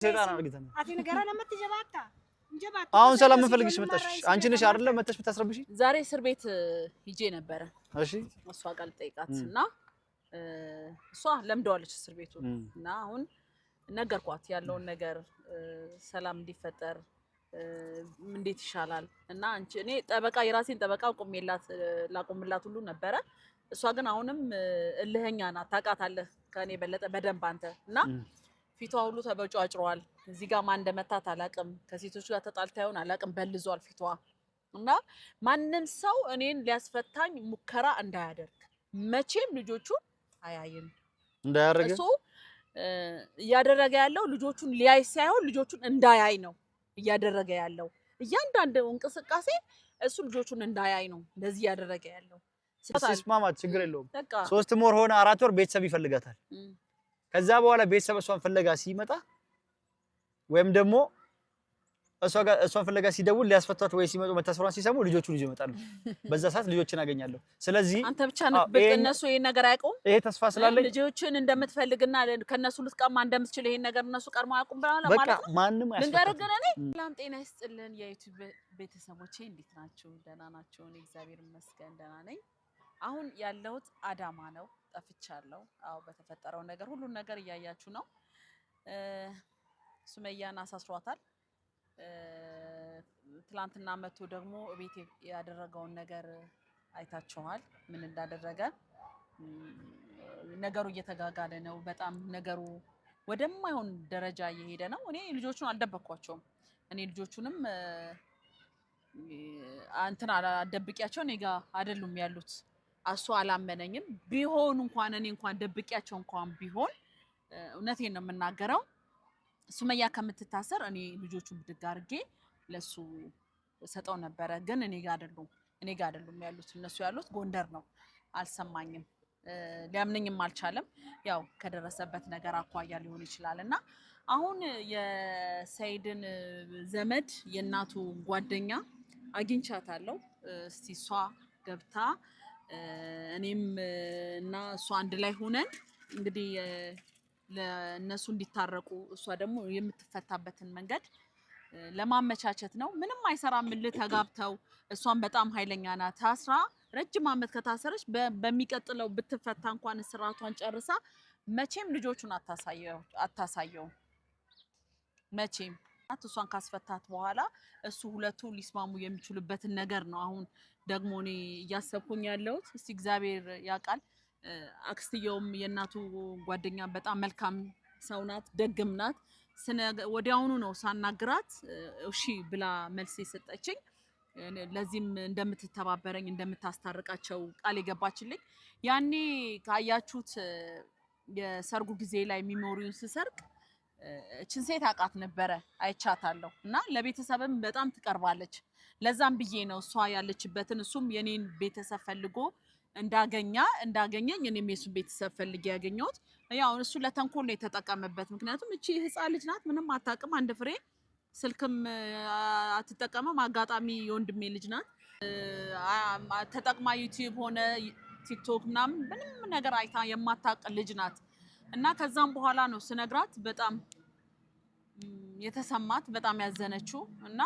ሰይጣን አርግተና አሁን ሰላም እንፈልግሽ መጣሽ አንቺ ነሽ አይደለ መጣሽ ብታስረብሽ ዛሬ እስር ቤት ሂጄ ነበር እሺ እሷ ጋር ልጠይቃትና እሷ ለምደዋለች እስር ቤቱን እና አሁን ነገርኳት ያለውን ነገር ሰላም እንዲፈጠር እንዴት ይሻላል እና አንቺ እኔ ጠበቃ የራሴን ጠበቃ ላቆምላት ሁሉ ነበረ እሷ ግን አሁንም እልህኛ ናት ታውቃታለህ ከኔ በለጠ በደንብ አንተ እና ፊቷ ሁሉ ተበጫጭሯል እዚህ ጋር ማን እንደመታት አላቅም ከሴቶች ጋር ተጣልታ ይሆን አላቅም በልዟል ፊቷ እና ማንንም ሰው እኔን ሊያስፈታኝ ሙከራ እንዳያደርግ መቼም ልጆቹ አያይም እንዳያደርግ እሱ ያደረገ ያለው ልጆቹን ሊያይ ሳይሆን ልጆቹን እንዳያይ ነው ያደረገ ያለው እያንዳንዱ እንቅስቃሴ እሱ ልጆቹን እንዳያይ ነው እንደዚህ ያደረገ ያለው ሲስማማት ችግር የለውም 3 ወር ሆነ 4 ወር ቤተሰብ ይፈልጋታል ከዛ በኋላ ቤተሰብ እሷን ፍለጋ ሲመጣ ወይም ደግሞ እሷን ፍለጋ ሲደውል ሊያስፈቷት ወይ ሲመጡ መታሰሯን ሲሰሙ ልጆቹን ይዘው ይመጣሉ በዛ ሰዓት ልጆችን አገኛለሁ ስለዚህ አንተ ብቻ ነህ በእነሱ ይሄን ነገር አያውቁም ይሄ ተስፋ ስላለኝ ልጆችን እንደምትፈልግና ከነሱ ልትቀማ እንደምትችል ይሄን ነገር እነሱ ቀርማ አያውቁም ማለት ነው ማንንም ልንገርግነ ነኝ ሰላም ጤና ይስጥልን የዩቲዩብ ቤተሰቦቼ እንዴት ናችሁ ደህና ናችሁ እኔ እግዚአብሔር ይመስገን ደህና ነኝ አሁን ያለሁት አዳማ ነው ጠፍቻለሁ አው በተፈጠረው ነገር ሁሉ ነገር እያያችሁ ነው ሱመያን አሳስሯታል ትላንትና መጥቶ ደግሞ ቤት ያደረገውን ነገር አይታችኋል ምን እንዳደረገ ነገሩ እየተጋጋለ ነው በጣም ነገሩ ወደማይሆን ደረጃ እየሄደ ነው እኔ ልጆቹን አልደበኳቸውም እኔ ልጆቹንም አንተና አደብቂያቸው እኔ ጋር አይደሉም ያሉት አሱ አላመነኝም ቢሆን እንኳን እኔ እንኳን ደብቂያቸው እንኳን ቢሆን እውነቴን ነው የምናገረው ሱመያ ከምትታሰር እኔ ልጆቹን ብድግ አድርጌ ለሱ ሰጠው ነበር ግን እኔ ጋር አይደሉም ያሉት እነሱ ያሉት ጎንደር ነው አልሰማኝም ሊያምነኝም አልቻለም ያው ከደረሰበት ነገር አኳያ ሊሆን ይችላልና አሁን የሰይድን ዘመድ የናቱ ጓደኛ አግኝቻታለሁ እስቲ ሷ ገብታ እኔም እና እሷ አንድ ላይ ሆነን እንግዲህ ለነሱ እንዲታረቁ እሷ ደግሞ የምትፈታበትን መንገድ ለማመቻቸት ነው ምንም አይሰራም ተጋብተው እሷን በጣም ኃይለኛ ናት ታስራ ረጅም አመት ከታሰረች በሚቀጥለው ብትፈታ እንኳን ስራቷን ጨርሳ መቼም ልጆቹን አታሳየው መቼም እሷን ካስፈታት በኋላ እሱ ሁለቱ ሊስማሙ የሚችሉበትን ነገር ነው አሁን ደግሞ እኔ እያሰብኩኝ ያለሁት እስቲ እግዚአብሔር ያውቃል አክስትየውም የናቱ ጓደኛ በጣም መልካም ሰው ናት ደግም ናት ወዲያውኑ ነው ሳናግራት እሺ ብላ መልስ የሰጠችኝ ለዚህም እንደምትተባበረኝ እንደምታስታርቃቸው ቃል የገባችልኝ ያኔ ካያችሁት የሰርጉ ጊዜ ላይ ሚሞሪውን ስሰርቅ እችን ሴት አቃት ነበር አይቻታለሁ እና ለቤተሰብም በጣም ትቀርባለች ለዛም ብዬ ነው እሷ ያለችበትን እሱም የኔን ቤተሰብ ፈልጎ እንዳገኘኝ እኔም የሱ ቤተሰብ ፈልጌ ያገኘሁት ያው እሱ ለተንኮል ነው የተጠቀመበት ምክንያቱም እቺ ህፃን ልጅ ናት ምንም አታውቅም አንድ ፍሬ ስልክም አትጠቀመም አጋጣሚ የወንድሜ ልጅ ናት ተጠቅማ ዩቲዩብ ሆነ ቲክቶክ ምንም ነገር አይታ የማታውቅ ልጅ ናት እና ከዛም በኋላ ነው ስነግራት በጣም የተሰማት በጣም ያዘነችው እና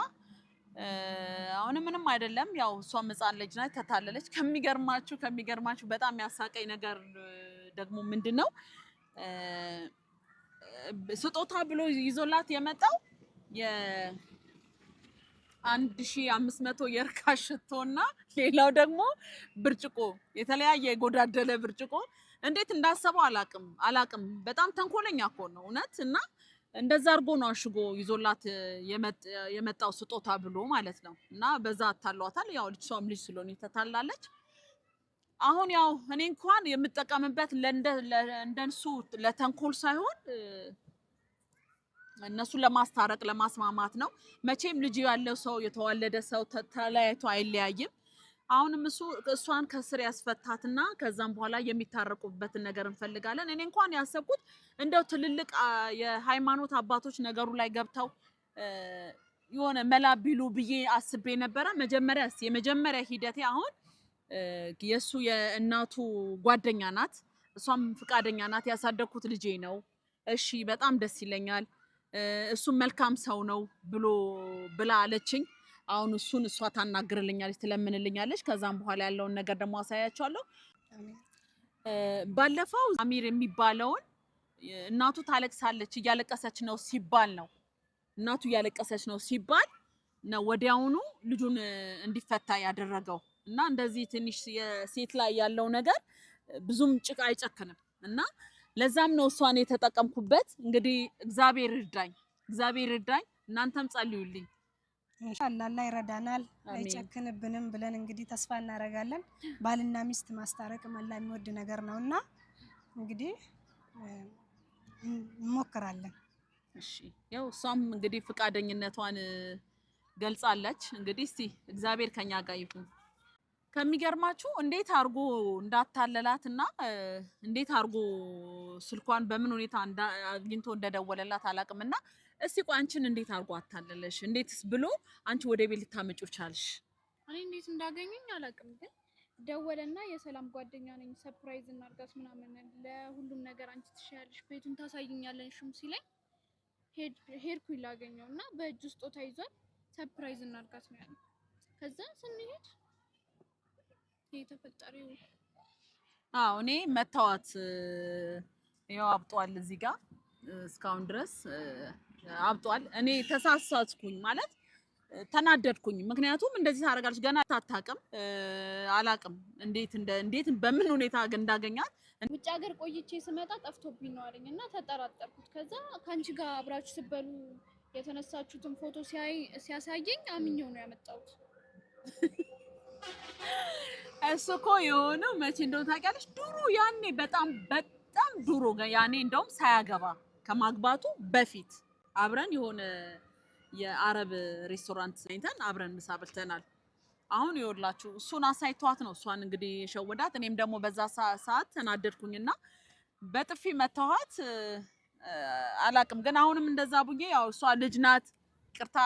አሁን ምንም አይደለም ያው እሷ ህፃን ልጅ ናት ተታለለች ከሚገርማችሁ በጣም ያሳቀኝ ነገር ደግሞ ምንድነው ስጦታ ብሎ ይዞላት የመጣው የ1500 የርካሽ ሽቶና ሌላው ደግሞ ብርጭቆ የተለያየ የጎዳደለ ብርጭቆ እንዴት እንዳሰበው አላቅም በጣም ተንኮለኛ እኮ ነው እውነት እና እንደዛ አርጎ ነው አሽጎ ይዞላት የመጣው ስጦታ ብሎ ማለት ነው እና በዛ አታሏታል ያው ልጅሷም ልጅ ስለሆነ ተታላለች አሁን ያው እኔ እንኳን የምጠቀምበት ለእንደንሱ ለተንኮል ሳይሆን እነሱ ለማስታረቅ ለማስማማት ነው መቼም ልጅ ያለው ሰው የተዋለደ ሰው ተለያይቶ አይለያይም አሁንም እሷን ከስር ያስፈታትና ከዛም በኋላ የሚታረቁበትን ነገር እንፈልጋለን እኔ እንኳን ያሰብኩት እንደው ትልልቅ የሃይማኖት አባቶች ነገሩ ላይ ገብተው የሆነ መላቢሉ ብዬ አስቤ ነበር የመጀመሪያ ሂደቴ አሁን የሱ የእናቱ ጓደኛ ናት እሷም ፍቃደኛ ናት ያሳደኩት ልጄ ነው እሺ በጣም ደስ ይለኛል እሱም መልካም ሰው ነው ብላ አለችኝ። አሁን እሷ ታናግርልኛለች ትለምንልኛለች። ከዛም በኋላ ያለውን ነገር ደግሞ አሳያቸዋለሁ። ባለፈው አሚር የሚባለውን እናቱ ታለቅሳለች እያለቀሰች ነው ሲባል ነው እናቱ እያለቀሰች ነው ሲባል ነው ወዲያውኑ ልጁን እንዲፈታ ያደረገው እና እንደዚህ ትንሽ የሴት ላይ ያለው ነገር ብዙም ጭቃ አይጨክንም እና ለዛም ነው እሷን የተጠቀምኩበት። እንግዲህ እግዚአብሔር ይርዳኝ እናንተም ጸልዩልኝ። ኢንሻአላህ አላህ ይረዳናል አይጨክንብንም ብለን እንግዲህ ተስፋ እናደርጋለን። ባልና ሚስት ማስታረቅ አላህ የሚወድ ነገር ነውና እንግዲህ እንሞክራለን። እሺ ያው እሷም እንግዲህ ፍቃደኝነቷን ገልጻለች። እንግዲህ እስቲ እግዚአብሔር ከኛ ጋር ይሁን። ከሚገርማችሁ እንዴት አርጎ እንዳታለላትና እንዴት አርጎ ስልኳን በምን ሁኔታ አግኝቶ እንደደወለላት አላቅምና እስቲ ቆይ አንቺን እንዴት አርጎ አታለለሽ? እንዴትስ ብሎ አንቺ ወደ ቤት ልታመጪው ቻልሽ? እኔ እንዴት እንዳገኘኝ አላቅም፣ ግን ደወለና የሰላም ጓደኛ ነኝ ሰርፕራይዝ እናርጋስ ምናምን ለሁሉም ነገር አንቺ ትሻያለሽ ቤቱን ታሳይኛለሽም ሲለኝ ሄድኩኝ ላገኘውና በእጅ ስጦታ ይዟል ሰርፕራይዝ እናርጋስ ነው ያለው። ከዛ ስንሄድ የተፈጠረው እኔ መታወት ያው አብጧል እዚህ ጋር እስካሁን ድረስ አብጧል። እኔ ተሳሳትኩኝ ማለት ተናደድኩኝ። ምክንያቱም እንደዚህ ታረጋለች ገና አታውቅም አላቅም እንዴት በምን ሁኔታ እንዳገኛት ውጭ ሀገር ቆይቼ ስመጣ ጠፍቶብኝ ነው አለኝና ተጠራጠርኩት። ከዛ ካንቺ ጋር አብራችሁ ስበሉ የተነሳችሁትን ፎቶ ሲያሳየኝ አምኜው ነው ያመጣሁት። እሱ እኮ የሆነው መቼ እንደሆነ ታውቂያለሽ? ድሮ ያኔ በጣም ድሮ ያኔ እንደውም ሳያገባ ከማግባቱ በፊት አብረን የሆነ የአረብ ሬስቶራንት አይተን አብረን ምሳ በልተናል። አሁን ይኸውላችሁ እሱን አሳይቷት ነው እሷን እንግዲህ የሸወዳት። እኔም ደግሞ በዛ ሰዓት ተናደድኩኝና በጥፊ መታኋት። አላቅም ግን አሁንም እንደዛ ቡዬ ያው እሷ ልጅ ናት። ይቅርታ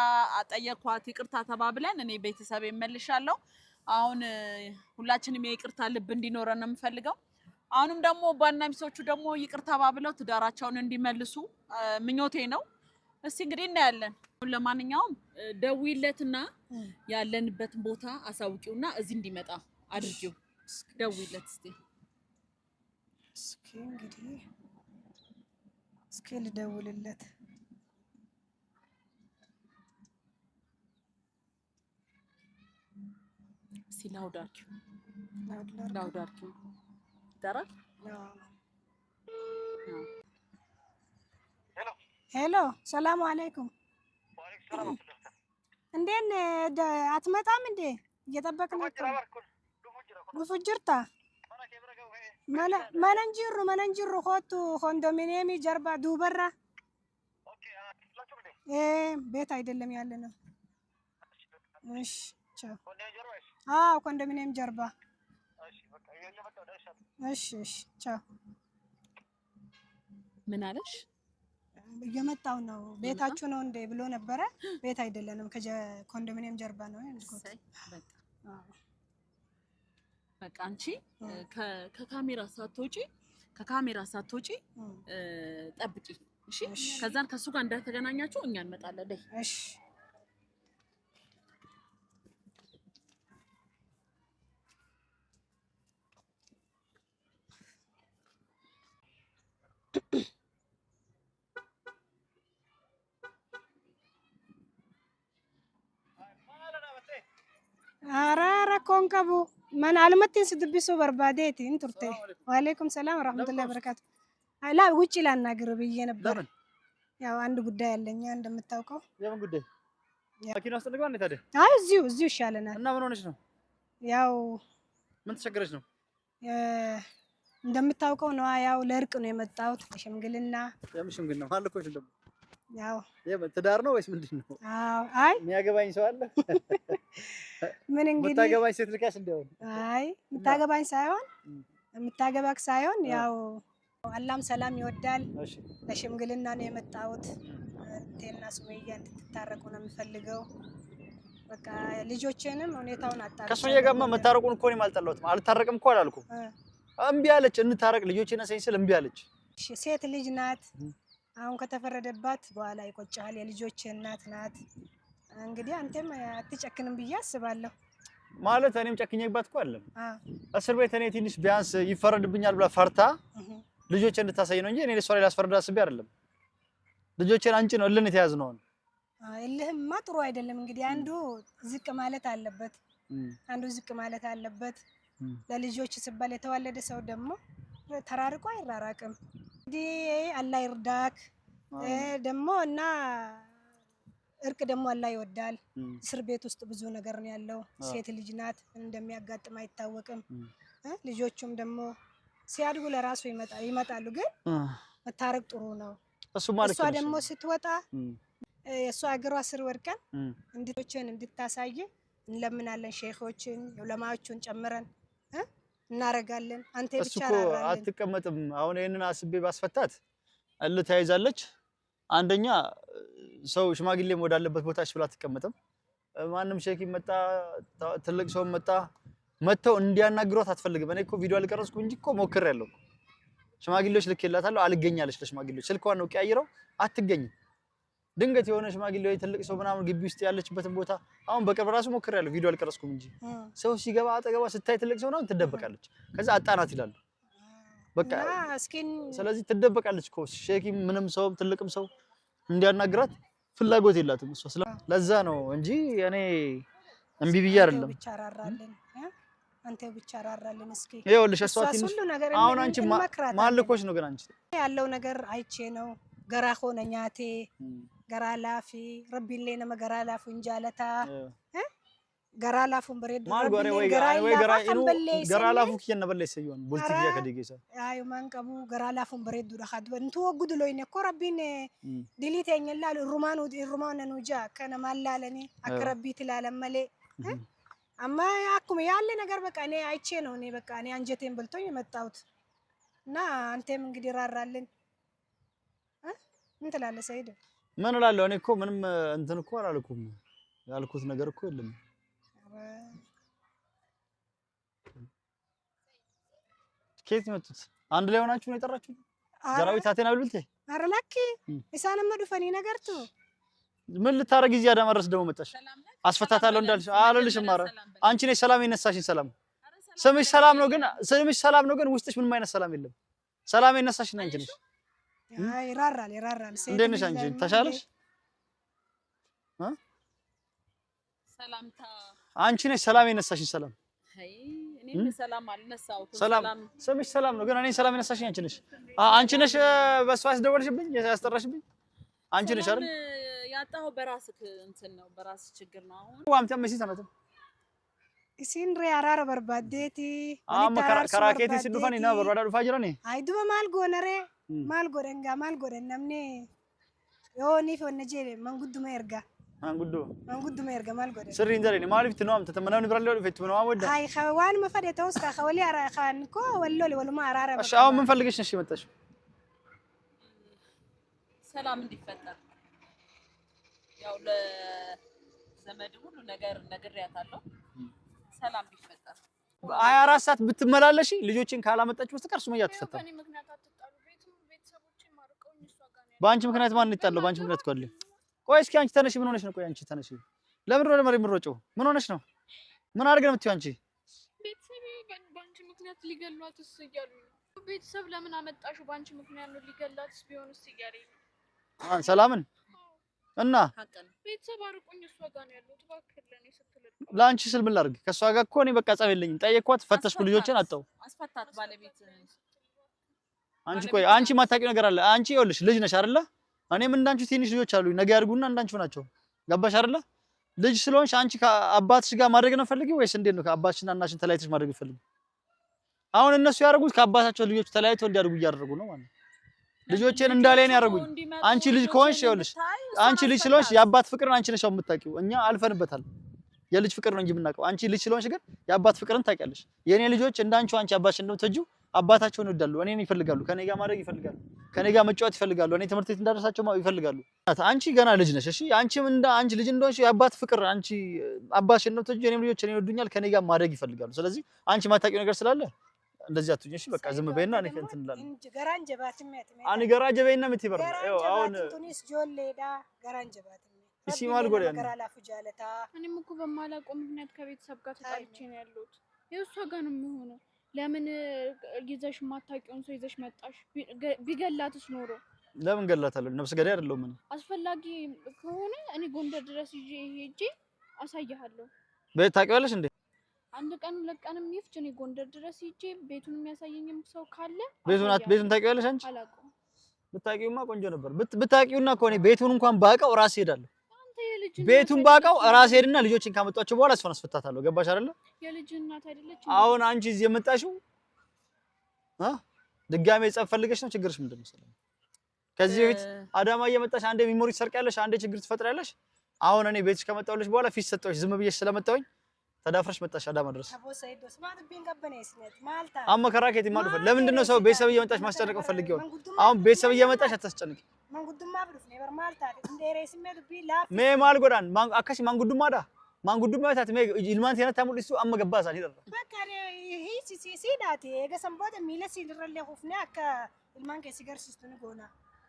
ጠየኳት፣ ይቅርታ ተባብለን እኔ ቤተሰብ እመልሻለሁ። አሁን ሁላችንም የይቅርታ ልብ እንዲኖረን ነው የምፈልገው። አሁንም ደግሞ ባልና ሚስቶቹ ደግሞ ይቅርታ ባብለው ትዳራቸውን እንዲመልሱ ምኞቴ ነው። እስቲ እንግዲህ እናያለን። ለማንኛውም ደውይለትና ያለንበትን ቦታ አሳውቂውና እዚህ እንዲመጣ አድርጊው። ደውይለት እስቲ እንግዲህ ልደውልለት። እስቲ ላውድ አድርጊው ይጠራል። ሄሎ ሰላም አለይኩም። እንዴት አትመጣም እንዴ? እየጠበቅን ጉፍጅርታ መነንጅሩ ሆቱ ኮንዶሚኒየም ጀርባ ዱበራ ቤት አይደለም ያለ ነው። እሺ ቻው። ኮንዶሚኒየም ጀርባ። እሺ ቻው። ምን አለሽ? እየመጣው ነው ቤታችሁ ነው እንዴ ብሎ ነበረ። ቤት አይደለንም ከኮንዶሚኒየም ጀርባ ነው ያልኩት። በቃ አንቺ ከካሜራ ሳትወጪ ጠብቂ እሺ። ከዛን ከሱ ጋር እንዳትገናኛችሁ እኛ እንመጣለን። እሺ ኮንከቡ ማን አልመጥን ስድብሶ በርባዴት እንቱርቴ ወአለይኩም ሰላም ወራህመቱላሂ ወበረካቱ። አላ ውጪ ላናግር ብዬ ነበር። ያው አንድ ጉዳይ አለኝ እንደምታውቀው። የምን ጉዳይ? መኪና ውስጥ ልግባ እንዴ ታዲያ? አይ እዚሁ ይሻለናል። እና ምን ሆነሽ ነው? ያው ምን ተቸገረሽ ነው? እንደምታውቀው ነው ያው ለእርቅ ነው የመጣሁት ሽምግልና። የምን ሽምግልና ነው? አልኮሽ እንደም ያው ትዳር ነው ወይስ ምንድነው? አይ የሚያገባኝ ሰው አለ? ምን እንግዲህ የምታገባኝ ሴት ልካሽ እንደው? አይ የምታገባኝ ሳይሆን የምታገባክ ሳይሆን ያው አላህም ሰላም ይወዳል። እሺ ለሽምግልና ነው የመጣሁት። እንቴና ሱመያ እንድትታረቁ ነው የምፈልገው። በቃ ልጆቼንም ሁኔታውን አጣራ። ከሱመያ ጋርማ መታረቁን እኮ እኔም አልጠላሁትም። አልታረቅም እኮ አላልኩም። እምቢ አለች። እንታረቅ ልጆቼና ሳይንስል እምቢ አለች። እሺ ሴት ልጅ ናት። አሁን ከተፈረደባት በኋላ ይቆጫል። የልጆች እናት ናት። እንግዲህ አንተም አትጨክንም ብዬ አስባለሁ። ማለት እኔም ጨክኜባት እኮ አይደለም። እስር ቤት እኔ ትንሽ ቢያንስ ይፈረድብኛል ብላ ፈርታ ልጆችን እንድታሳይ ነው እንጂ እኔ ለሷ ላይ ላስፈርዳ አስቤ አይደለም። ልጆችን አንቺ ነው እልን የተያዝነው። እልህማ ጥሩ አይደለም። እንግዲህ አንዱ ዝቅ ማለት አለበት፣ አንዱ ዝቅ ማለት አለበት። ለልጆች ሲባል የተዋለደ ሰው ደግሞ ተራርቆ አይራራቅም። እንግዲህ አላህ ይርዳክ ደግሞ እና እርቅ ደግሞ አላህ ይወዳል። እስር ቤት ውስጥ ብዙ ነገር ነው ያለው። ሴት ልጅ ናት፣ እንደሚያጋጥም አይታወቅም። ልጆቹም ደግሞ ሲያድጉ ለራሱ ይመጣሉ። ግን መታረቅ ጥሩ ነው። እሷ ደግሞ ስትወጣ የእሷ እግሯ ስር ወድቀን እንድታሳይ እንለምናለን። ሼኾችን ዑለማዎችን ጨምረን እናረጋለን። አንተ ብቻ አራራለን። አትቀመጥም። አሁን ይሄንን አስቤ ባስፈታት እልህ ተያይዛለች። አንደኛ ሰው ሽማግሌም ወዳለበት ቦታ ብላ አትቀመጥም። ማንም ሼክ መጣ ትልቅ ሰው መጣው እንዲያናግሯት አትፈልግም። እኔ እኮ ቪዲዮ አልቀረጽኩ እንጂ እኮ ሞክሬያለሁ። ሽማግሌዎች ልኬላታለሁ፣ አልገኛለች። ለሽማግሌዎች ስልኳን ነው ቀያይረው አትገኝም። ድንገት የሆነ ሽማግሌ ወይ ትልቅ ሰው ምናምን ግቢ ውስጥ ያለችበትን ቦታ አሁን በቅርብ ራሱ ሞክሬያለሁ። ቪዲዮ አልቀረጽኩም እንጂ ሰው ሲገባ አጠገባ ስታይ ትልቅ ሰው ነው ትደበቃለች። ከዛ አጣናት ይላሉ። በቃ ስለዚህ ትደበቃለች እኮ ሼኪ ምንም ሰው ትልቅም ሰው እንዲያናግራት ፍላጎት የላትም እሷ። ለዛ ነው እንጂ እኔ እምቢ ብዬ አይደለም። አንተ ብቻ አራራልን እስኪ ይኸውልሽ እሷ ትንሽ አሁን አንቺ ማልኮሽ ነው። ግን አንቺ ያለው ነገር አይቼ ነው ገራ ሆነኛቴ ገራ ላፊ ረቢን ለነ መገራ ላፉ እንጃለታ ገራ ላፉን በሬድ ማልጎሬ ወይ ገራ ኢኑ ገራ ላፉ ከነ በለይ ሰዩን ቡልቲያ ከዲጌሳ አዩ ማንቀቡ ገራ ላፉን በሬድ ዱዳት እንቱ ወጉድ ሎይነ ኮ ረቢን ዲሊቴኛላ ሩማኑ ኑጃ ከነ ማላለኒ አክረቢት ላለመለ አማ ያኩም ያለ ነገር በቃ እኔ አይቼ ነው እኔ በቃ እኔ አንጀቴን በልቶኝ የመጣሁት እና አንተም እንግዲህ ራራልን ምን ትላለህ ሰይድ? ምን እላለሁ እኔ እኮ ምንም እንትን እኮ አላልኩም። ያልኩት ነገር እኮ የለም። ከየት መጡት? አንድ ላይ ሆናችሁ ነው የጠራችሁ? ዘራዊ ታቴና ብልብልቴ አረላኪ ኢሳንም መድፈኒ ነገርቱ ምን ልታረግ እዚህ አዳማ ድረስ ደግሞ መጣሽ? አስፈታታለሁ እንዳልሽ አላለልሽም። ኧረ አንቺ ነሽ ሰላም የነሳሽኝ። ሰላም ስምሽ ሰላም ነው ግን ውስጥሽ ምንም አይነት ሰላም የለም። ሰላም የነሳሽኝ አንቺ ነሽ። ይራራል እንዴት ነሽ አንቺ? ተሻለሽ? ሰላምታ አንቺ ነሽ ሰላም የነሳሽኝ። ሰላም እኔም ሰላም አልነሳሁት። ሰላም ስምሽ ሰላም ነው ግን እኔ ሰላም የነሳሽኝ አንቺ ነሽ። አንቺ ነሽ በሷ ያስደወልሽብኝ ያስጠራሽብኝ አንቺ ነሽ አይደል? ያጣው በራስህ እንትን ነው በራስህ ችግር ነው። አሁን ዋምተም መሲ ተመተ ኢሲንሬ አራራ በርባዴቲ ከራኬቲ ሲዱፋኒ ና በርባዳ ዱፋ ጅራኒ አይዱበ ማልጎነሬ ማልጎደን ነምኔ ዮኒ ፈነጄ መንጉዱማ ኤርጋ መንጉዱማ ኤርጋ ማልጎደን ስሪ እንጀሬ ማልፍት ነው አምተ ተመናው ንብራለ ወልፈት ነው ወደ አይ ኸዋን መፈደ ተውስካ ኸወሊ አራ ኻን ኮ ወሎሊ ወልማ አራራ እሺ አሁን ምን ፈልገሽ ነሽ የመጣሽ? ሰላም እንዲፈጠር ያው ለዘመድ ሁሉ ነገር ነግሬያታለሁ። ሰላም ቢፈጠር 24 ሰዓት ብትመላለሽ ልጆችን ካላመጣች በስተቀር ሱመያ አትፈታም። በአንቺ ምክንያት ማን ይጣለው? በአንቺ ምክንያት እኮ አለ። ቆይ እስኪ አንቺ ተነሺ። ምን ሆነሽ ነው? ቆይ አንቺ ተነሺ። ለምን ወደ መሬት የምትሮጪው? ምን ሆነሽ ነው? ምን አድርገን የምትይው አንቺ? ቤተሰብ በአንቺ ምክንያት ሊገሏትስ እያሉ ነው። ቤተሰብ ለምን አመጣሽው? በአንቺ ምክንያት ነው ሊገላትስ ቢሆንስ እያለኝ ነው። ሰላምን እና ቤተሰብ አርቁኝ እሷ ጋር ነው ያለው። እባክህ ለኔ ስትል ለአንቺ ስል ምን ላድርግ? ከሷ ጋር እኮ እኔ በቃ ጸብ የለኝም። ጠየኳት፣ ፈተሽኩ፣ ልጆችን አጣው። አስፈታት ባለቤት አንቺ ቆይ አንቺ ማታውቂው ነገር አለ። አንቺ ይኸውልሽ ልጅ ነሽ አይደለ? እኔም እንዳንቺ ትንሽ ልጆች አሉኝ። ነገ ያድጉና እንዳንቺ ናቸው። ገባሽ አይደለ? ልጅ ስለሆንሽ አንቺ ከአባትሽ ጋር ማድረግ ነው ፈልጊ ወይስ እንዴት ነው? ከአባትሽና እናትሽን ተለያይተሽ ማድረግ ፈልጊ? አሁን እነሱ ያደርጉት ከአባታቸው ልጆች ተለያይተው እንዲያድጉ እያደረጉ ነው ማለት ነው። ልጆችን እንዳለኝ ያደርጉኝ። አንቺ ልጅ ከሆንሽ ይኸውልሽ አንቺ ልጅ ስለሆንሽ የአባት ፍቅርን አንቺ ነሽ የምታውቂው። እኛ አልፈንበታል። የልጅ ፍቅር ነው እንጂ የምናውቀው። አንቺ ልጅ ስለሆንሽ ግን የአባት ፍቅርን ታውቂያለሽ። የኔ ልጆች እንዳንቺ አንቺ አባትሽን እንደምትወጂው አባታቸውን ይወዳሉ። እኔን ይፈልጋሉ። ከኔ ጋር ማድረግ ይፈልጋሉ። ከኔ ጋር መጫወት ይፈልጋሉ። እኔ ትምህርት ቤት እንዳደረሳቸው ይፈልጋሉ። አንቺ ገና ልጅ ነሽ። እሺ አንቺም አንቺ ልጅ እንደሆንሽ የአባት ፍቅር አንቺ አባትሽን እንደምትወጂው የኔም ልጆች እኔን ይወዱኛል። ከኔ ጋር ማድረግ ይፈልጋሉ። ስለዚህ አንቺ ማታውቂው ነገር ስላለ እንደዚህ አትሁኝ እሺ በቃ ዝም በይና እኔ እንትን እንላለን ገራንጀባትም አኒ ገራጀበይና ምትይበር አሁን ቱኒስ ጆሌዳ ገራንጀባትም እሺ ማል ጎዳ ነው ገራላፉ ጃለታ እኔም እኮ በማላውቀው ምክንያት ከቤተሰብ ጋር ተጣልቼ ነው ያለሁት የእሷ ጋር ነው የሚሆነው ለምን ይዘሽ ማታውቂውን ሰው ይዘሽ መጣሽ ቢገላትስ ኖሮ ለምን ገላታለሁ ነፍስ ገዳይ አይደለም ምን አስፈላጊ ከሆነ እኔ ጎንደር ድረስ ይዤ ሄጄ አሳያለሁ ቤት ታውቂዋለሽ እንዴ አንድ ቀን ሁለት ቀንም ይፍጭ እኔ ጎንደር ድረስ ሄጄ ቤቱን የሚያሳየኝም ሰው ካለ ቤቱን ታውቂዋለሽ አንቺ አላውቀውም ብታውቂውማ ቆንጆ ነበር ብታውቂውና እኮ እኔ ቤቱን እንኳን ባውቀው ራስ ሄዳለሁ አንተ የልጅ ቤቱን ባውቀው ራስ ሄድና ልጆችን ካመጣቸው በኋላ እሷን አስፈታታለሁ ገባሽ አይደለ የልጅ እናት አይደለች አሁን አንቺ እዚህ የመጣሽው ድጋሜ ጸብ ፈልገሽ ነው ችግርሽ ምንድነው ሰላም ከዚህ በፊት አዳማ እየመጣሽ አንዴ ሚሞሪ ትሰርቂያለሽ አንዴ ችግር ትፈጥሪያለሽ አሁን እኔ ቤትሽ ከመጣሁልሽ በኋላ ፊት ሰጠሁሽ ዝም ብዬሽ ስለመጣሁኝ ተዳፍረሽ መጣሽ አዳማ ድረስ አመከራከት ይማዱ ለምንድን ነው ሰው ቤተሰብ እየመጣሽ ማስጨነቅ ፈልጊው አሁን ቤተሰብ እየመጣሽ አታስጨንቂ ማንጉዱማ ብሩፍ ነበር ማልታ እንደሬ ስሜት ቢላ ማል ጎዳን አካሽ ማንጉዱማዳ ማንጉዱማ ታት ኢልማንት የነታ ሙልሱ አመገባሳን ይደረ በቃ ይሄ ሲዳቴ ገሰምቦት ሚለስ ይልረለ ኹፍና አካ ኢልማን ከሲገርሲስቱን ጎና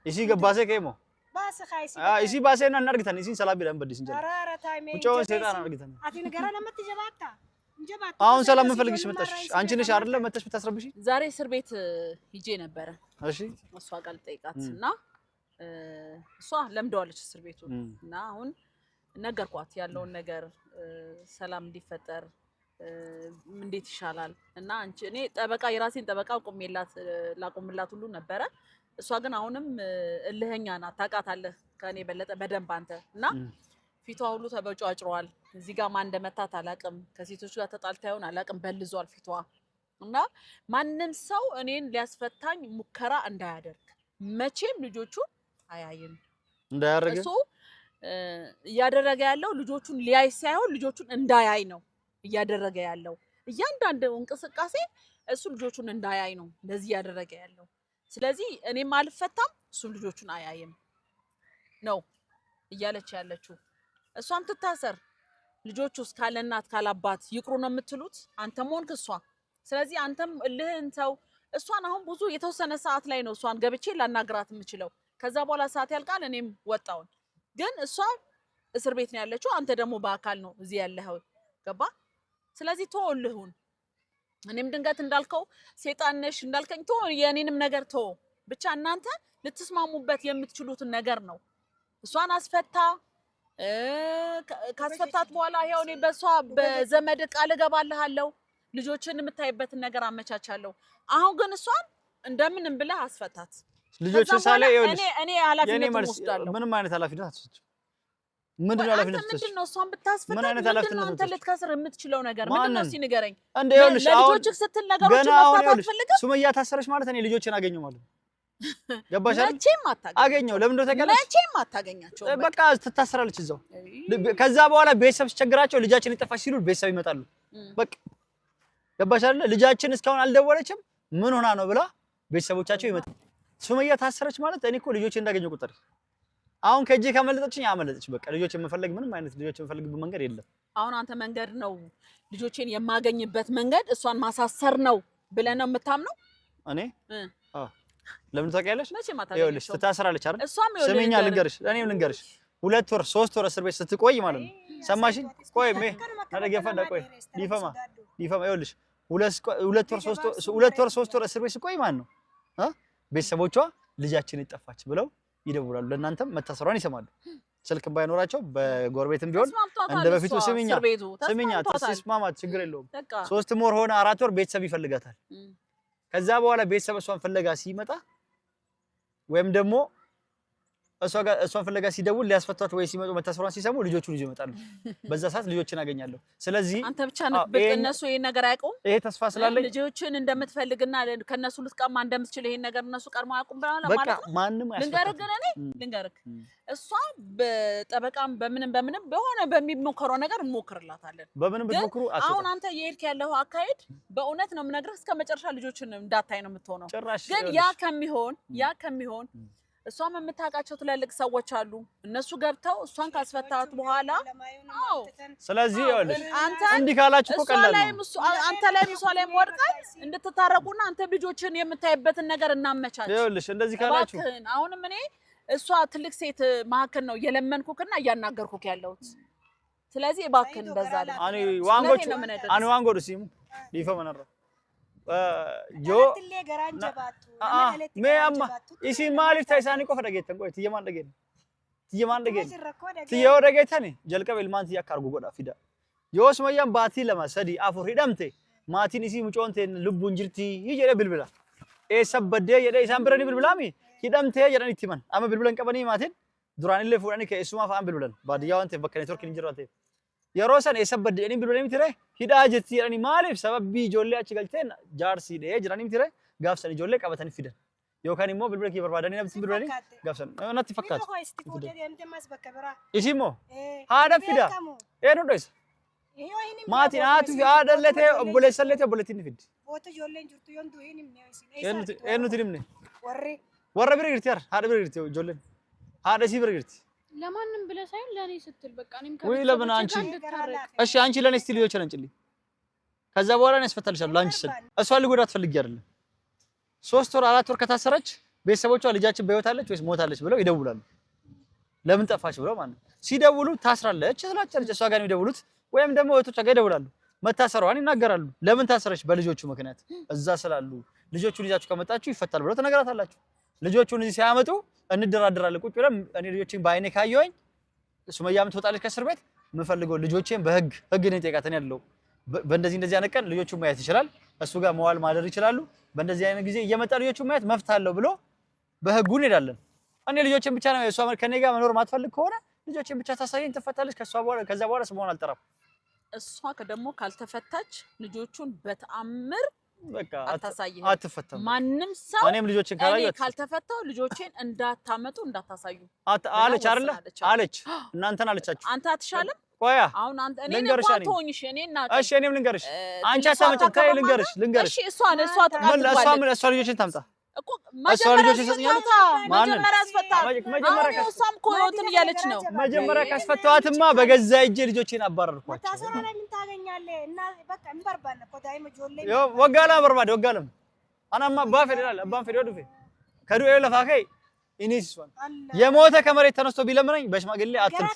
እሺ ገባሰ ከሞ ባሰ ኻይሲ እሺ ባሰና እናርግተን እሺ ሰላም ቢላን በዲስ እንጀራ አራራ ታይሜ ቁጫውን ሰይጣን እናርግተን አቲ ነገራ ለምት ጀባታ እንጀባታ አሁን ሰላም ምን ፈልግሽ መጣሽ አንቺ ነሽ አይደለ መጣሽ ብታስረብሽ ዛሬ እስር ቤት ሂጄ ነበረ እሺ እሷ ጋር ልጠይቃትና እሷ ለምደዋለች እስር ቤቱ እና አሁን ነገርኳት ያለውን ነገር ሰላም እንዲፈጠር እንዴት ይሻላል እና አንቺ እኔ ጠበቃ የራሴን ጠበቃ ላቆምላት ሁሉ ነበረ እሷ ግን አሁንም እልህኛ ናት ታውቃታለህ ከኔ በለጠ በደንብ አንተ እና ፊቷ ሁሉ ተበጫጭሯል እዚህ ጋር ማን እንደመታት አላቅም ከሴቶች ጋር ተጣልታ ይሆን አላቅም በልዟል ፊቷ እና ማንንም ሰው እኔን ሊያስፈታኝ ሙከራ እንዳያደርግ መቼም ልጆቹ አያይም እንዳያረገ እሱ እያደረገ ያለው ልጆቹን ሊያይ ሳይሆን ልጆቹን እንዳያይ ነው እያደረገ ያለው እያንዳንዱ እንቅስቃሴ እሱ ልጆቹን እንዳያይ ነው እንደዚህ ያደረገ ያለው ስለዚህ እኔም አልፈታም እሱ ልጆቹን አያይም ነው እያለች ያለችው እሷም ትታሰር ልጆቹስ ካለ እናት ካለ አባት ይቅሩ ነው የምትሉት አንተም ሆንክ እሷ ስለዚህ አንተም እልህን ተው እሷን አሁን ብዙ የተወሰነ ሰዓት ላይ ነው እሷን ገብቼ ላናግራት የምችለው ከዛ በኋላ ሰዓት ያልቃል እኔም ወጣው ግን እሷ እስር ቤት ነው ያለችው አንተ ደግሞ በአካል ነው እዚህ ያለኸው ገባ ስለዚህ ተወልሁን እኔም ድንገት እንዳልከው ሰይጣን ነሽ እንዳልከኝ ተው የኔንም ነገር ተው ብቻ እናንተ ልትስማሙበት የምትችሉትን ነገር ነው እሷን አስፈታ ካስፈታት በኋላ ይሄው እኔ በሷ በዘመድ ቃል ገባልሃለሁ ልጆችን የምታይበትን ነገር አመቻቻለሁ አሁን ግን እሷን እንደምንም ብለህ አስፈታት ልጆች ሳለ ይኸውልሽ እኔ ኃላፊነት ወስዳለሁ ምንም አይነት ኃላፊነት አትወስጂም ምንድነው ኃላፊነት ምንድነው እሷን ብታስፈታ ምንድነው አንተ ልትከስር የምትችለው ነገር ምንድነው እስኪ ንገረኝ እንደ ይኸውልሽ ለልጆችህ ስትል ነገሮችን መፍታት አትፈልግም ሱመያ ታሰረች ማለት እኔ ልጆችን አገኘው ማለት ገባሽ አይደል መቼም አታገኘው አገኘው ለምን እንደው ተቀለሽ መቼም አታገኛቸው በቃ ትታሰራለች እዛው ከዛ በኋላ ቤተሰብ ሲቸግራቸው ልጃችን ይጠፋሽ ሲሉ ቤተሰብ ይመጣሉ በቃ ገባሽ አይደል ልጃችን እስካሁን አልደወለችም ምን ሆና ነው ብላ ቤተሰቦቻቸው ይመጣሉ ሱመያ ታሰረች ማለት እኔ እኮ ልጆች እንዳገኘው ቁጥር አሁን ከጄ ከመለጠችኝ አመለጠች በቃ ልጆች የምፈልግ ምንም አይነት ልጆች የምፈልግበት መንገድ የለም አሁን አንተ መንገድ ነው ልጆችን የማገኝበት መንገድ እሷን ማሳሰር ነው ብለህ ነው የምታምነው እኔ ለምን ታውቂያለሽ መቼ ማታገኘው ይኸውልሽ ትታሰራለች አይደል እሷም ይኸውልሽ ስሚኛ ልንገርሽ እኔም ልንገርሽ 2 ወር 3 ወር እስር ቤት ስትቆይ ማለት ነው ሰማሽኝ ቆይ ነገ ፈዳ ቆይ ሊፈማ ይኸውልሽ 2 ወር 3 ወር እስር ቤት ስትቆይ ማለት ነው ቤተሰቦቿ ልጃችን ይጠፋች ብለው ይደውላሉ ለእናንተም መታሰሯን ይሰማሉ ስልክ ባይኖራቸው በጎረቤትም ቢሆን እንደ በፊቱ ስሚኛ ተስማማት ችግር የለውም 3 ወር ሆነ 4 ወር ቤተሰብ ይፈልጋታል ከዛ በኋላ ቤተሰብ እሷን ፍለጋ ሲመጣ ወይም ደግሞ እሷን ፍለጋ ሲደውል ሊያስፈቷት ወይ ሲመጡ መታሰሯን ሲሰሙ ልጆቹ ልጅ ይመጣሉ በዛ ሰዓት ልጆችን አገኛለሁ ስለዚህ አንተ ብቻ ነህ በእነሱ ይሄን ነገር አያውቁም ይሄ ተስፋ ስላለኝ ልጆችን እንደምትፈልግና ከነሱ ልትቀማ እንደምትችል ይሄን ነገር እነሱ ቀርማ አያውቁም ማለት ነው ማንንም ልንገርህ እሷ በጠበቃም በምንም በሆነ በሚሞከረው ነገር እንሞክርላታለን በምንም ብትሞክሩ አሁን አንተ የሄድክ ያለው አካሄድ በእውነት ነው የምነግርህ እስከ መጨረሻ ልጆችን እንዳታይ ነው የምትሆነው ግን ያ ከሚሆን እሷም የምታውቃቸው ትላልቅ ሰዎች አሉ እነሱ ገብተው እሷን ካስፈታት በኋላ አዎ ስለዚህ ይኸውልሽ እንዲህ ካላችሁ እኮ ቀላል ነው አንተ ላይ እሷ ላይ ወድቃል እንድትታረቁና አንተ ልጆችን የምታይበትን ነገር እናመቻች ይኸውልሽ እንደዚህ ካላችሁ አሁንም እኔ እሷ ትልቅ ሴት ማከን ነው የለመንኩክና ያናገርኩክ ያለሁት ስለዚህ እባክህን እንደዛ አለ አኒ ዋንጎዱ ሲሙ ሊፈመነራ ጆ me amma isin maalif ta'isaanii qofa dhageettan qoy tiyyamaan dhageettan tiyyoo dhageettani jalqaba ilmaan tiyya akka argu godha fida yoo sumayyaan baatii 2 3 4 hidhamte maatiin isii mucoon ta'e lubbuun jirti jedhe bilbila eessa baddee jedhe isaan birani bilbilaami hidhamtee jedhan itti himan amma bilbilan qabanii maatiin duraan illee fuudhanii keessumaa fa'aan bilbilan baadiyyaa waan ta'eef bakka neetworkiin hin jiraate yeroo san eessa baddee jedhanii bilbilanii miti ree hidhaa jetti jedhanii maaliif sababbii ijoollee achi galteen jaarsi dhee jedhanii miti ree gaafsan ijoollee qabatanii fidan yookaan immoo bilbila kee barbaadanii natti bilbilanii gaafsan natti fakkaata isimmoo haadha fida eenyu dhoysa maatiin haatu fi haadhallee ta'e obboleessallee ta'e obboleettiin ni fiddi eenyuti himne warra bira girti haadha bira girti ijoolleen haadha isii bira girti ለማንም ብለህ ሳይሆን ለኔ ስትል በቃ እኔም ወይ ለምን አንቺ እሺ አንቺ ለኔ ስትል ልጆችን አንጭልኝ ከዛ በኋላ ነው ያስፈታልሻል ላንቺ ስል እሷን ልጎዳት ፈልጊ አይደለም 3 ወር 4 ወር ከታሰረች ቤተሰቦቿ ልጃችን በህይወት አለች ወይስ ሞታለች ብለው ይደውላሉ ለምን ጠፋች ብለው ማለት ሲደውሉ ታስራለች ስላጨረች እሷ ጋር የሚደውሉት ወይም ደግሞ እህቶቿ ጋር ይደውላሉ መታሰሯን ይናገራሉ ለምን ታሰረች በልጆቹ ምክንያት እዛ ስላሉ ልጆቹ ልጃችሁ ከመጣችሁ ይፈታል ብለው ተነግራታላችሁ ልጆቹን እዚህ ሲያመጡ እንደራደራለን ቁጭ ብለን እኔ ልጆቼን ባይኔ ካየሁኝ ሱመያም ትወጣለች ከእስር ቤት የምፈልገው ልጆቼን በህግ ነው የጠየቃተን ያለው በእንደዚህ ያነቀን ልጆቹን ማየት ይችላል እሱ ጋር መዋል ማደር ይችላሉ በእንደዚህ አይነት ጊዜ እየመጣ ልጆቹን ማየት መፍት አለው ብሎ በህጉ እንሄዳለን እኔ ልጆቼን ብቻ ነው እሷ ከኔ ጋር መኖር ማትፈልግ ከሆነ ልጆቼን ብቻ ታሳየኝ ትፈታለች ከዛ በኋላ ስሟን አልጠራም እሷ ደግሞ ካልተፈታች ልጆቹን በተአምር በቃ አትፈታም ማንም ሰው እኔም ልጆችን ካላየሁት ካልተፈታው ልጆችን እንዳታመጡ እንዳታሳዩ አለች አይደለ አለች እናንተን አለቻችሁ አንተ አትሻለም ቆያ አሁን አንተ እኔ እንኳን ተወኝሽ እኔና እሺ እኔም ልንገርሽ አንቺ አታመጭም ታይ ልንገርሽ እሺ እሷ ተቃጥሏል እሷ ልጆችን ታምጣ እኮ መጀመሪያ እሷም እኮ እንትን እያለች ነው መጀመሪያ ካስፈታዋትማ በገዛ እጄ ልጆቼን አባረርኳቸው ወጋላ በርባዴ ወጋለም አናማ ባፍ ይላል አባን ፈሪው ዱፌ ከዱ ለፋከይ ኢኒስዋን የሞተ ከመሬት ተነስቶ ቢለምነኝ በሽማግሌ አትልፍ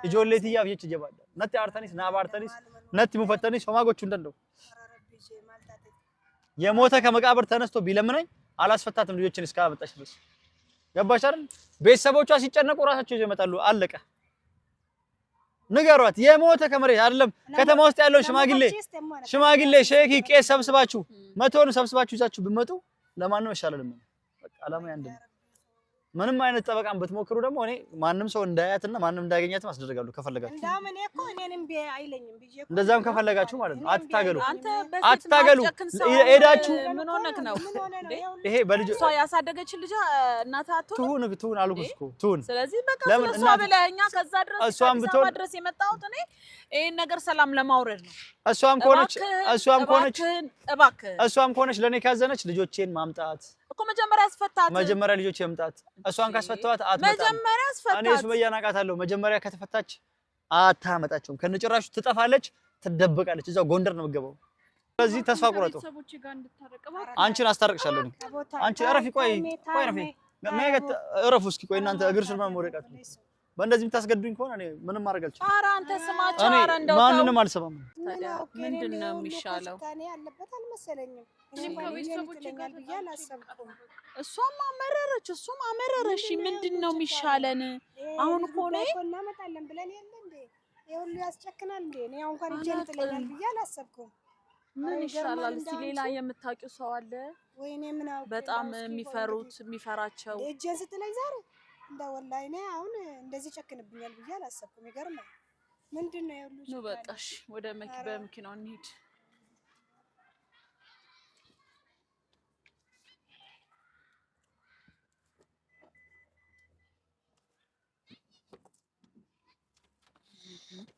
ኢጆሌት ያብየች ጀባዳ ነቲ አርተኒስ ናባርተኒስ ነቲ ሙፈተኒስ ሶማጎቹ እንደው የሞተ ከመቃብር ተነስቶ ቢለምነኝ አላስፈታትም ልጆችን እስካመጣች ድረስ ገባሽ አይደል ቤተሰቦቿ ሲጨነቁ ራሳቸው ይመጣሉ አለቀ ንገሯት የሞተ ከመሬት አይደለም ከተማ ውስጥ ያለው ሽማግሌ ሼክ ቄስ ሰብስባችሁ መቶን ሰብስባችሁ ይዛችሁ ብመጡ ለማንም ይሻላል በቃ አላማ ያንደ ምንም አይነት ጠበቃን ብትሞክሩ ደግሞ እኔ ማንም ሰው እንዳያትና ማንም እንዳያገኛት ማስደረጋለሁ ከፈለጋችሁ እንዳም እኔ እኮ እኔንም አይለኝም ብዬ እንደዛም ከፈለጋችሁ ማለት ነው አትታገሉ ሄዳችሁ ምን ሆነክ ነው ይሄ በልጅ እሷ ያሳደገች ልጅ እናት ትሁን አልኩሽ እኮ ትሁን ስለዚህ በቃ እሷ በላኛ ከዛ ድረስ እሷም ድረስ የመጣሁት እኔ ይሄን ነገር ሰላም ለማውረድ ነው እሷም ከሆነች ለኔ ካዘነች ልጆቼን ማምጣት እኮ መጀመሪያ አስፈታት መጀመሪያ ልጆቼ ያምጣት እሷን ካስፈታዋት አትመጣም መጀመሪያ አስፈታት እኔ ሱመያን አውቃታለሁ መጀመሪያ ከተፈታች አታመጣችም ከነጭራሹ ትጠፋለች ትደበቃለች እዛው ጎንደር ነው የምትገባው ስለዚህ ተስፋ ቁረጡ አንቺን አስታርቅሻለሁ አንቺ አረፊ ቆይ አረፊ ማይገት እረፉ እስኪ ቆይ እናንተ እግር ስር ማሞረቃት በእንደዚህ የምታስገዱኝ ከሆነ እኔ ምንም ማድረግ አልችልም ኧረ አንተ ስማቸው ኧረ እንደው ማንንም አልሰማም ምንድነው የሚሻለው ታኔ ያለበት አልመሰለኝም እኔም ከቤተሰቦቼ ጋር አላሰብኩም እሷም አመረረሽ ምንድነው የሚሻለን አሁን እኮ ነው እናመጣለን ብለን የለ እንዴ ይሁሉ ያስጨክናል እንዴ እኔ አሁን እንኳን እጄን ጥለኛል ብዬ አላሰብኩም ምን ይሻላል እስቲ ሌላ የምታውቂው ሰው አለ ወይኔ ምን አውቄ በጣም የሚፈራቸው እጄን ስትለኝ ዛሬ እንደ ወላሂ እኔ አሁን እንደዚህ ጨክንብኛል ብዬ አላሰብኩም ይገርማል ምንድነው ያሉት ነው በቃሽ ወደ በመኪናው እንሂድ Mm-hmm.